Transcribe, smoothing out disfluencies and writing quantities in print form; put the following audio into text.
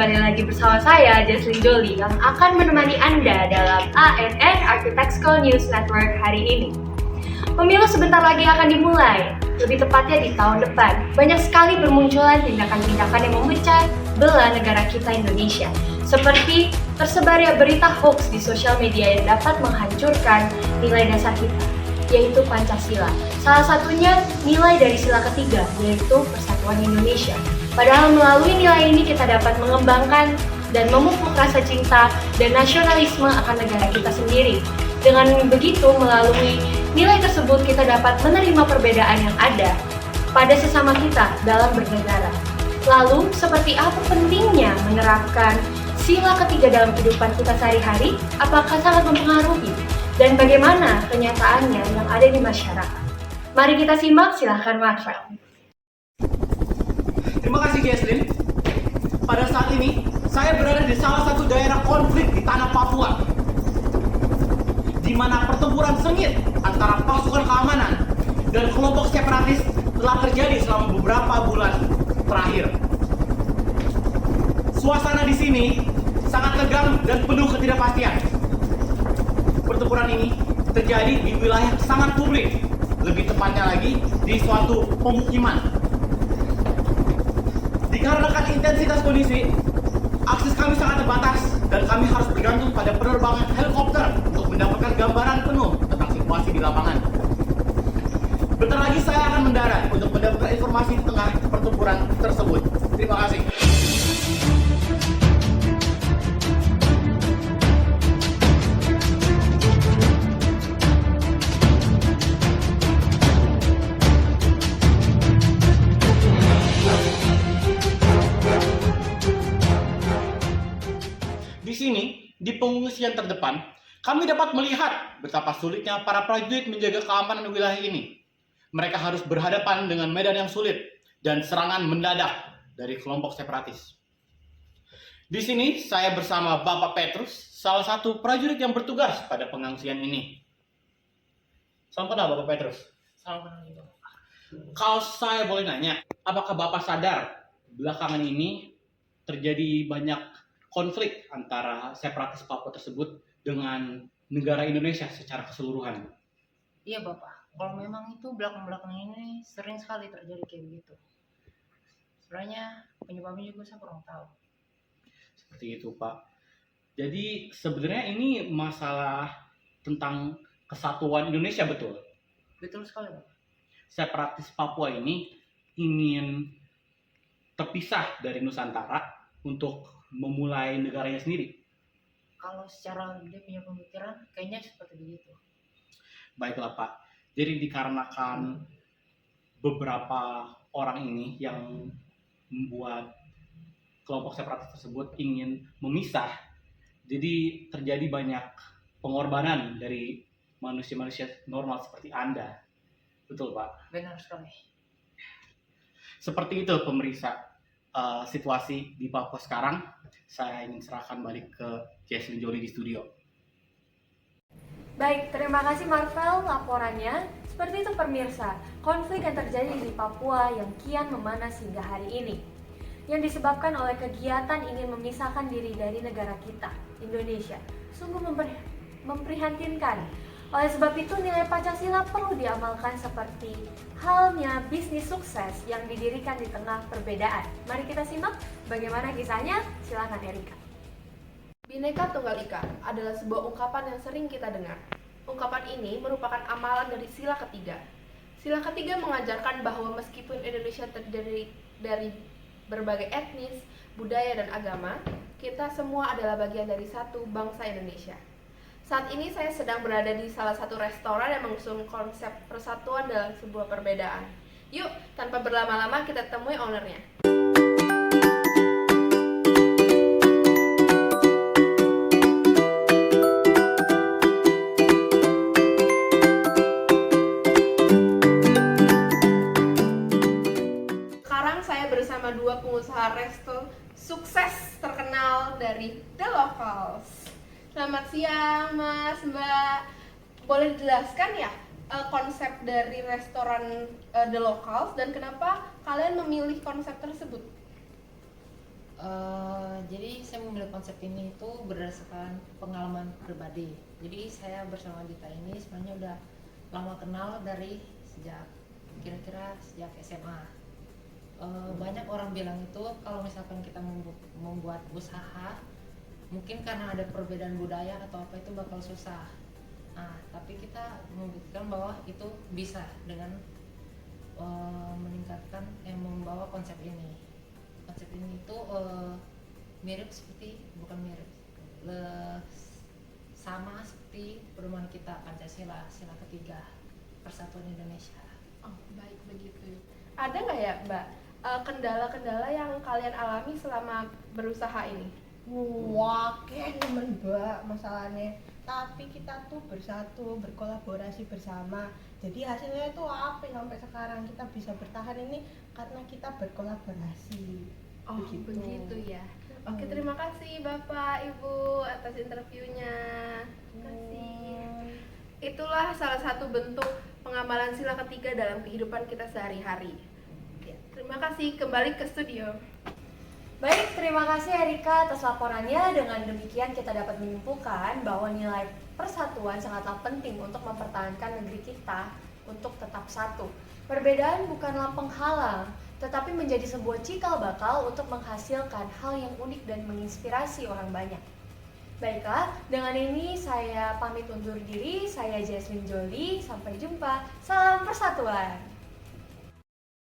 kembali lagi bersama saya, Jesslyn Jolie, yang akan menemani Anda dalam ANN Architectural News Network hari ini. Pemilu sebentar lagi akan dimulai, lebih tepatnya di tahun depan. Banyak sekali bermunculan tindakan-tindakan yang memecah belah negara kita Indonesia, seperti tersebarnya berita hoax di sosial media yang dapat menghancurkan nilai dasar kita, yaitu Pancasila. Salah satunya nilai dari sila ketiga, yaitu Persatuan Indonesia. Padahal melalui nilai ini kita dapat mengembangkan dan memupuk rasa cinta dan nasionalisme akan negara kita sendiri. Dengan begitu, melalui nilai tersebut kita dapat menerima perbedaan yang ada pada sesama kita dalam bernegara. Lalu, seperti apa pentingnya menerapkan sila ketiga dalam kehidupan kita sehari-hari? Apakah sangat mempengaruhi? Dan bagaimana kenyataannya yang ada di masyarakat? Mari kita simak, silahkan Marvel. Terima kasih Jesslyn. Pada saat ini, saya berada di salah satu daerah konflik di tanah Papua, di mana pertempuran sengit antara pasukan keamanan dan kelompok separatis telah terjadi selama beberapa bulan terakhir. Suasana di sini sangat tegang dan penuh ketidakpastian. Pertempuran ini terjadi di wilayah sangat publik, lebih tepatnya lagi di suatu pemukiman. Dikarenakan intensitas kondisi, akses kami sangat terbatas dan kami harus bergantung pada penerbangan helikopter untuk mendapatkan gambaran penuh tentang situasi di lapangan. Bentar lagi saya akan mendarat untuk mendapatkan informasi di tengah pertempuran tersebut. Terima kasih. Di sini, di pengungsian terdepan, kami dapat melihat betapa sulitnya para prajurit menjaga keamanan wilayah ini. Mereka harus berhadapan dengan medan yang sulit dan serangan mendadak dari kelompok separatis. Di sini, saya bersama Bapak Petrus, salah satu prajurit yang bertugas pada pengungsian ini. Salam kenal Bapak Petrus. Salam kenal juga. Kalau saya boleh nanya, apakah Bapak sadar belakangan ini terjadi banyak konflik antara separatis Papua tersebut dengan negara Indonesia secara keseluruhan? Iya Bapak, kalau memang itu belakang-belakang ini sering sekali terjadi kayak begitu. Sebenarnya penyebabnya juga saya kurang tahu. Seperti itu Pak. Jadi sebenarnya ini masalah tentang kesatuan Indonesia, betul? Betul sekali Bapak. Separatis Papua ini ingin terpisah dari Nusantara untuk memulai negaranya sendiri. Kalau secara dia punya pemikiran, kayaknya seperti begitu. Baiklah Pak. Jadi dikarenakan beberapa orang ini yang membuat kelompok separatis tersebut ingin memisah, jadi terjadi banyak pengorbanan dari manusia-manusia normal seperti Anda. Betul Pak? Benar sekali. Seperti itu pemeriksa situasi di Papua sekarang. Saya ingin serahkan balik ke Jesslyn Jolie di studio. Baik, terima kasih Marvel laporannya. Seperti itu pemirsa, konflik yang terjadi di Papua yang kian memanas hingga hari ini, yang disebabkan oleh kegiatan ingin memisahkan diri dari negara kita, Indonesia. Sungguh memprihatinkan. Oleh sebab itu, nilai Pancasila perlu diamalkan seperti halnya bisnis sukses yang didirikan di tengah perbedaan. Mari kita simak bagaimana kisahnya. Silakan Erika. Bhinneka Tunggal Ika adalah sebuah ungkapan yang sering kita dengar. Ungkapan ini merupakan amalan dari sila ketiga. Sila ketiga mengajarkan bahwa meskipun Indonesia terdiri dari berbagai etnis, budaya, dan agama, kita semua adalah bagian dari satu bangsa Indonesia. Saat ini saya sedang berada di salah satu restoran yang mengusung konsep persatuan dalam sebuah perbedaan. Yuk, tanpa berlama-lama kita temui ownernya. Sekarang saya bersama dua pengusaha resto sukses terkenal dari The Locals. Selamat siang, Mas, Mbak. Boleh dijelaskan ya konsep dari restoran The Locals dan kenapa kalian memilih konsep tersebut? Jadi saya memilih konsep ini itu berdasarkan pengalaman pribadi. Jadi saya bersama Dita ini sebenarnya udah lama kenal dari kira-kira sejak SMA. Banyak orang bilang itu kalau misalkan kita membuat usaha, mungkin karena ada perbedaan budaya atau apa itu bakal susah. Nah, tapi kita membuktikan bahwa itu bisa dengan meningkatkan membawa konsep ini. Konsep ini itu mirip seperti, bukan mirip, sama seperti pedoman kita Pancasila, sila ketiga, Persatuan Indonesia. Oh, baik begitu. Ada nggak ya, Mbak, kendala-kendala yang kalian alami selama berusaha ini? Wah, temen Mbak masalahnya. Tapi kita tuh bersatu, berkolaborasi bersama. Jadi hasilnya itu apa sampai sekarang kita bisa bertahan ini karena kita berkolaborasi. Oh, begitu ya. Oke, terima kasih Bapak, Ibu atas interviewnya. Terima kasih. Itulah salah satu bentuk pengamalan sila ketiga dalam kehidupan kita sehari-hari. Ya, terima kasih, kembali ke studio. Baik, terima kasih Erika atas laporannya. Dengan demikian kita dapat menyimpulkan bahwa nilai persatuan sangatlah penting untuk mempertahankan negeri kita untuk tetap satu. Perbedaan bukanlah penghalang, tetapi menjadi sebuah cikal bakal untuk menghasilkan hal yang unik dan menginspirasi orang banyak. Baiklah, dengan ini saya pamit undur diri. Saya Jesslyn Jolie. Sampai jumpa. Salam persatuan.